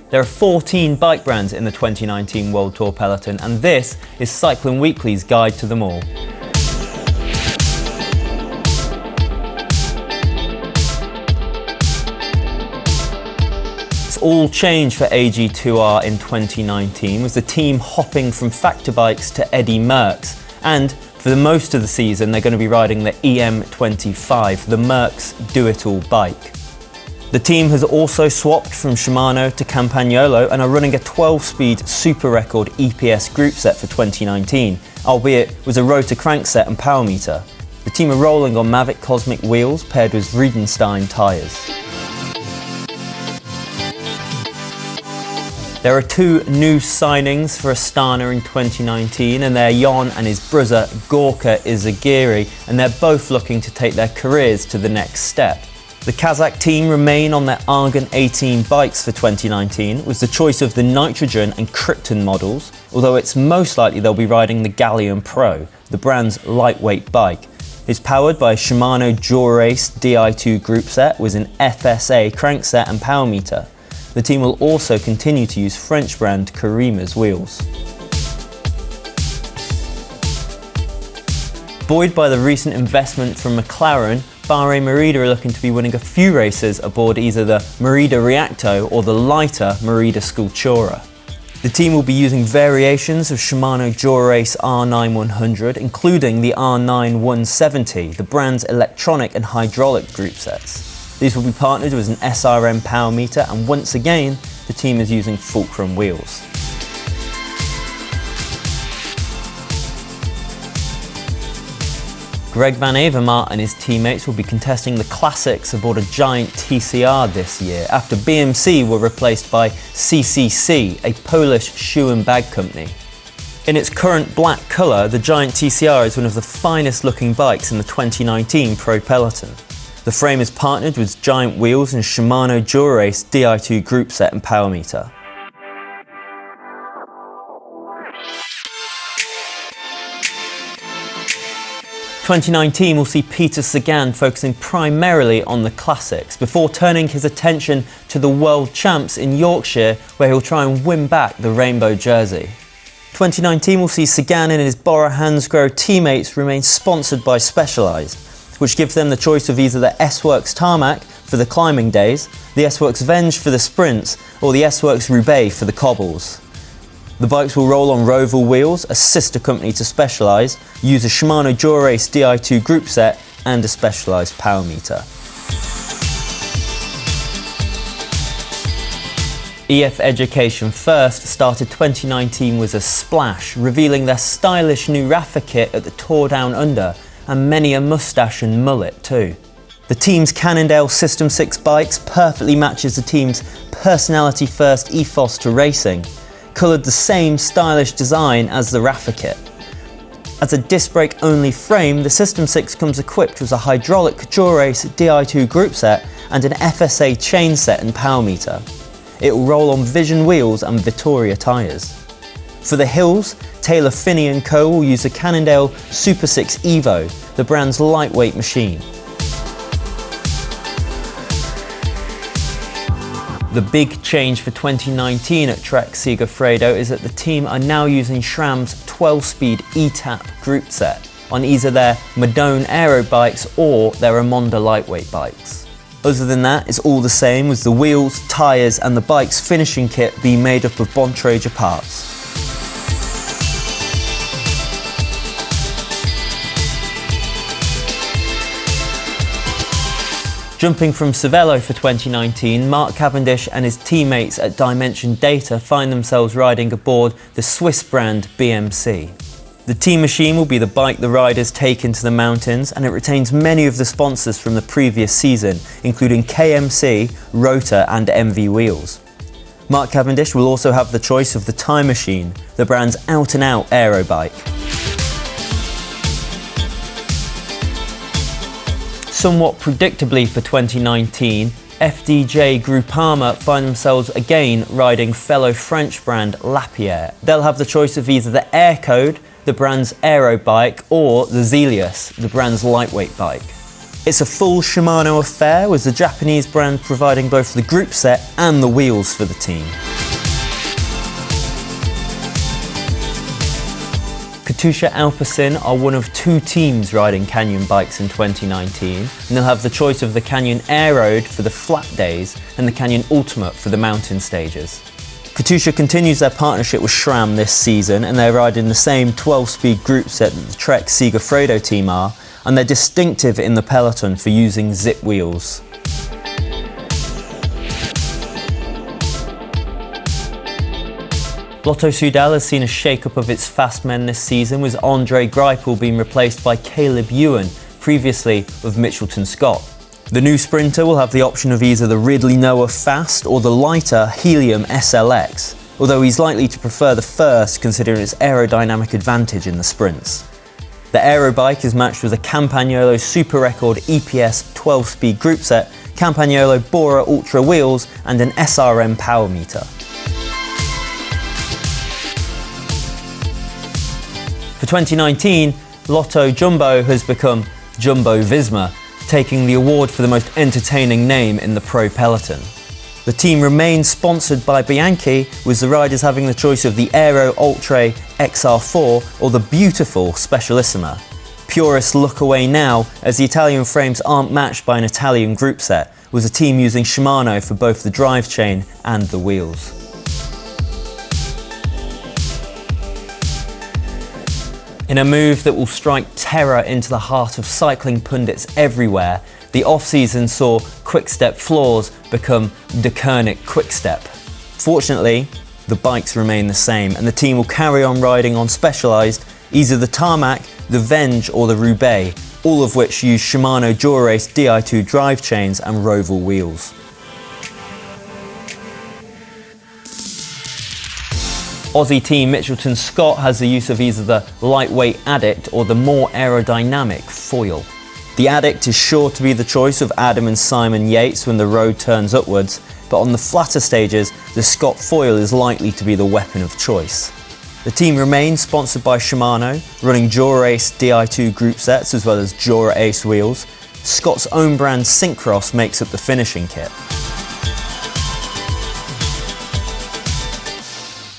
There are 14 bike brands in the 2019 World Tour peloton, and this is Cycling Weekly's guide to them all. It's all changed for AG2R in 2019, with the team hopping from Factor bikes to Eddy Merckx, and for the most of the season they're going to be riding the EM25, the Merckx do-it-all bike. The team has also swapped from Shimano to Campagnolo and are running a 12-speed super record EPS group set for 2019, albeit with a rotor crankset and power meter. The team are rolling on Mavic Cosmic wheels paired with Friedenstein tyres. There are two new signings for Astana in 2019, and they're Jon and his brother Gorka Izagiri, and they're both looking to take their careers to the next step. The Kazakh team remain on their Argon 18 bikes for 2019, with the choice of the Nitrogen and Krypton models, although it's most likely they'll be riding the Gallium Pro, the brand's lightweight bike. It's powered by a Shimano Dura-Ace Di2 group set with an FSA crankset and power meter. The team will also continue to use French brand Karima's wheels. Buoyed by the recent investment from McLaren, Bahrain MERIDA are looking to be winning a few races aboard either the MERIDA Reacto or the lighter MERIDA Sculptura. The team will be using variations of Shimano Dura-Ace R9 100, including the R9 170, the brand's electronic and hydraulic group sets. These will be partnered with an SRM power meter, and once again, the team is using Fulcrum wheels. Greg van Avermaet and his teammates will be contesting the classics aboard a giant TCR this year, after BMC were replaced by CCC, a Polish shoe and bag company. In its current black colour, the giant TCR is one of the finest looking bikes in the 2019 Pro Peloton. The frame is partnered with giant wheels and Shimano Dura-Ace Di2 group set and power meter. "2019 will see Peter Sagan focusing primarily on the classics, before turning his attention to the World Champs in Yorkshire, where he'll try and win back the rainbow jersey. 2019 will see Sagan and his Bora Hansgrohe teammates remain sponsored by Specialized, which gives them the choice of either the S-Works Tarmac for the climbing days, the S-Works Venge for the sprints, or the S-Works Roubaix for the cobbles. The bikes will roll on Roval wheels, a sister company to Specialized, use a Shimano Dura-Ace Di2 group set and a Specialized power meter. EF Education First started 2019 with a splash, revealing their stylish new Rafa kit at the Tour Down Under, and many a moustache and mullet too. The team's Cannondale System 6 bikes perfectly matches the team's personality first ethos to racing, coloured the same stylish design as the Rafa kit. As a disc brake only frame, the System 6 comes equipped with a hydraulic Dura-Ace Di2 group set and an FSA chain set and power meter. It will roll on Vision wheels and Vittoria tyres. For the hills, Taylor Phinney & Co will use the Cannondale Super 6 Evo, the brand's lightweight machine. The big change for 2019 at Trek Segafredo is that the team are now using SRAM's 12-speed ETAP group set on either their Madone Aero bikes or their Amonda lightweight bikes. Other than that, it's all the same, with the wheels, tyres and the bike's finishing kit being made up of Bontrager parts. Jumping from Cervelo for 2019, Mark Cavendish and his teammates at Dimension Data find themselves riding aboard the Swiss brand BMC. The team machine will be the bike the riders take into the mountains, and it retains many of the sponsors from the previous season, including KMC, Rotor and MV Wheels. Mark Cavendish will also have the choice of the Time Machine, the brand's out-and-out aero bike. Somewhat predictably for 2019, FDJ Groupama find themselves again riding fellow French brand Lapierre. They'll have the choice of either the Air Code, the brand's aero bike, or the Zelius, the brand's lightweight bike. It's a full Shimano affair, with the Japanese brand providing both the group set and the wheels for the team. KATUSHA ALPECIN are one of 2 teams riding Canyon bikes in 2019, and they'll have the choice of the Canyon Aeroad for the flat days and the Canyon Ultimate for the mountain stages. KATUSHA continues their partnership with SRAM this season, and they're riding the same 12-speed group set that the Trek Segafredo team are, and they're distinctive in the peloton for using zip wheels. Lotto Soudal has seen a shake-up of its fast men this season, with Andre Greipel being replaced by Caleb Ewan, previously of Mitchelton-Scott. The new sprinter will have the option of either the Ridley Noah Fast or the lighter Helium SLX, although he's likely to prefer the first considering its aerodynamic advantage in the sprints. The aero bike is matched with a Campagnolo Super Record EPS 12-speed group set, Campagnolo Bora Ultra wheels and an SRM power meter. For 2019, Lotto Jumbo has become JUMBO-VISMA, taking the award for the most entertaining name in the pro peloton. The team remains sponsored by Bianchi, with the riders having the choice of the Aero Ultra XR4 or the beautiful Specialissima. Purists look away now, as the Italian frames aren't matched by an Italian group set, with the team using Shimano for both the drive chain and the wheels. In a move that will strike terror into the heart of cycling pundits everywhere, the off-season saw Quick-Step floors become Deceuninck Quick-Step. Fortunately, the bikes remain the same, and the team will carry on riding on Specialized, either the Tarmac, the Venge or the Roubaix, all of which use Shimano Dura-Ace Di2 drive chains and Roval wheels. Aussie team Mitchelton-Scott has the use of either the lightweight Addict or the more aerodynamic Foil. The Addict is sure to be the choice of Adam and Simon Yates when the road turns upwards, but on the flatter stages, the Scott Foil is likely to be the weapon of choice. The team remains sponsored by Shimano, running Dura-Ace Di2 group sets as well as Dura-Ace wheels. Scott's own brand Syncross makes up the finishing kit.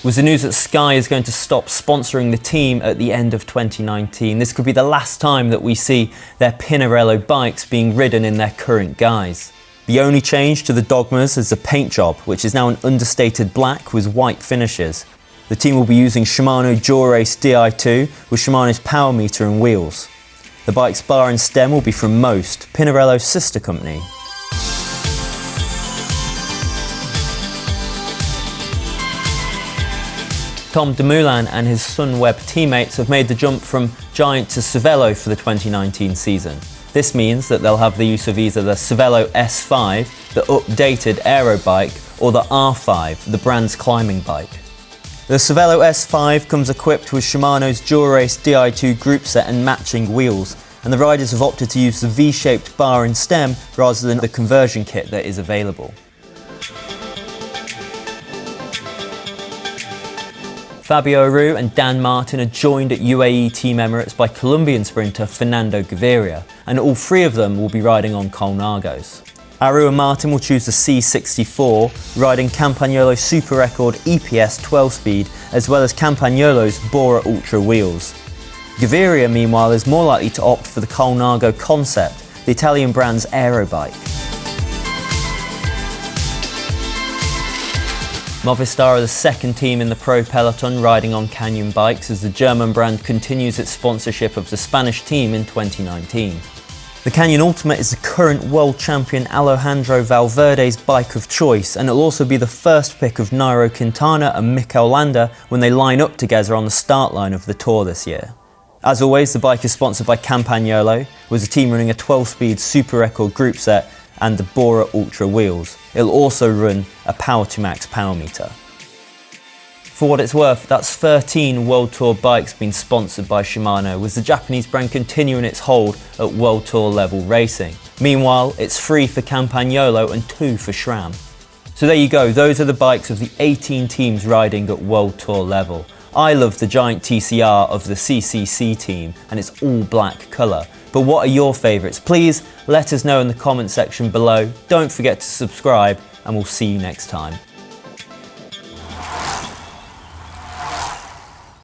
With the news that Sky is going to stop sponsoring the team at the end of 2019, this could be the last time that we see their Pinarello bikes being ridden in their current guise. The only change to the Dogmas is the paint job, which is now an understated black with white finishes. The team will be using Shimano Dura-Ace Di2 with Shimano's power meter and wheels. The bike's bar and stem will be from Most, Pinarello's sister company. Tom Dumoulin and his SUNWEB teammates have made the jump from Giant to Cervelo for the 2019 season. This means that they'll have the use of either the Cervelo S5, the updated aero bike, or the R5, the brand's climbing bike. The Cervelo S5 comes equipped with Shimano's Dura-Ace Di2 group set and matching wheels, and the riders have opted to use the V-shaped bar and stem rather than the conversion kit that is available. Fabio Aru and Dan Martin are joined at UAE Team Emirates by Colombian sprinter Fernando Gaviria, and all 3 of them will be riding on Colnagos. Aru and Martin will choose the C64, riding Campagnolo Super Record EPS 12-speed as well as Campagnolo's Bora Ultra wheels. Gaviria, meanwhile, is more likely to opt for the Colnago Concept, the Italian brand's aero bike. Movistar are the second team in the pro peloton riding on Canyon bikes as the German brand continues its sponsorship of the Spanish team in 2019. The Canyon Ultimate is the current world champion Alejandro Valverde's bike of choice, and it'll also be the first pick of Nairo Quintana and Mikel Landa when they line up together on the start line of the Tour this year. As always, the bike is sponsored by Campagnolo, with the team running a 12-speed Super Record group set and the Bora Ultra wheels. It'll also run a Power to Max power meter. For what it's worth, that's 13 World Tour bikes being sponsored by Shimano, with the Japanese brand continuing its hold at World Tour level racing. Meanwhile, it's 3 for Campagnolo and 2 for SRAM. So there you go, those are the bikes of the 18 teams riding at World Tour level. I love the Giant TCR of the CCC team, and it's all black colour. But what are your favourites? Please let us know in the comment section below. Don't forget to subscribe, and we'll see you next time.